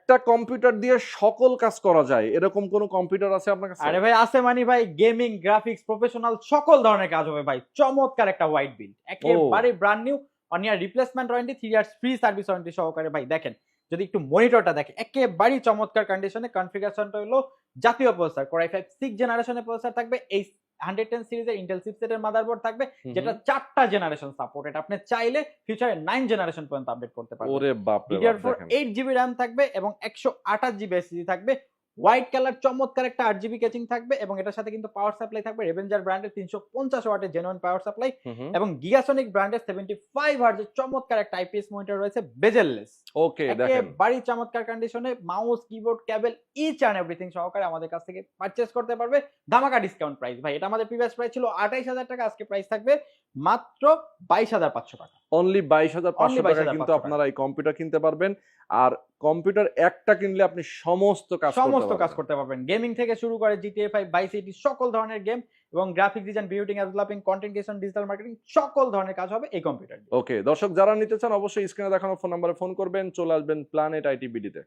একটা কম্পিউটার দিয়ে সকল কাজ করা যায় এরকম কোন কম্পিউটার আছে আপনার কাছে? আরে ভাই আছে মানে ভাই, গেমিং, গ্রাফিক্স, প্রফেশনাল সকল ধরনের কাজ হবে ভাই। চমৎকার একটা হোয়াইট বিল্ড, একেবারে ব্র্যান্ড নিউ, 1 ইয়ার replacement warranty, 3 years free service warranty সহকারে ভাই। দেখেন যদি একটু মনিটরটা দেখে, একেবারেই চমৎকার কন্ডিশনে। কনফিগারেশনটা হলো জাতীয় প্রসেসর, Core i5 6 জেনারেশনের প্রসেসর থাকবে। এই 110 সিরিজের ইন্টেল চিপসেটের মাদারবোর্ড থাকবে, যেটা 4টা জেনারেশন সাপোর্টেড। আপনি চাইলে ফিউচারে 9 জেনারেশন পর্যন্ত আপডেট করতে পারবেন। ওরে বাপ রে বাপ, DDR4 দেখেন 8GB RAM থাকবে এবং 128GB SSD থাকবে। হোয়াইট কালার চমৎকার একটা 8GB ক্যাচিং থাকবে এবং এটার সাথে কিন্তু পাওয়ার সাপ্লাই থাকবে রেভেঞ্জার ব্র্যান্ডের 350 ওয়াটের জেনুইন পাওয়ার সাপ্লাই এবং গিগাসনিক ব্র্যান্ডের 75 হার্টজের চমৎকার একটা আইপিএস মনিটর রয়েছে, বেজেললেস। ওকে দেখেন একেবারেই চমৎকার কন্ডিশনে mouse, keyboard, cable, each and everything সহকারে আমাদের কাছ থেকে পারচেজ করতে পারবে ধামাকা ডিসকাউন্ট প্রাইস ভাই। এটা আমাদের প্রিভিয়াস প্রাইস ছিল 28000 টাকা, আজকে প্রাইস থাকবে মাত্র 22500 টাকা। অনলি 22500 টাকা 22,500 কিন্তু আপনারা এই কম্পিউটার কিনতে পারবেন। আর কম্পিউটার একটা কিনলে আপনি সমস্ত কাজ করতে পারবেন। গেমিং থেকে শুরু করে GTA 5, Vice City সকল ধরনের গেম এবং graphics design, video editing, developing, content creation, digital marketing সকল ধরনের কাজ হবে এই কম্পিউটার দিয়ে। ওকে দর্শক যারা নিতে চান অবশ্যই স্ক্রিনে দেখানো ফোন নম্বরে ফোন করবেন, চলে আসবেন প্ল্যানেট আইটি বিডিতে।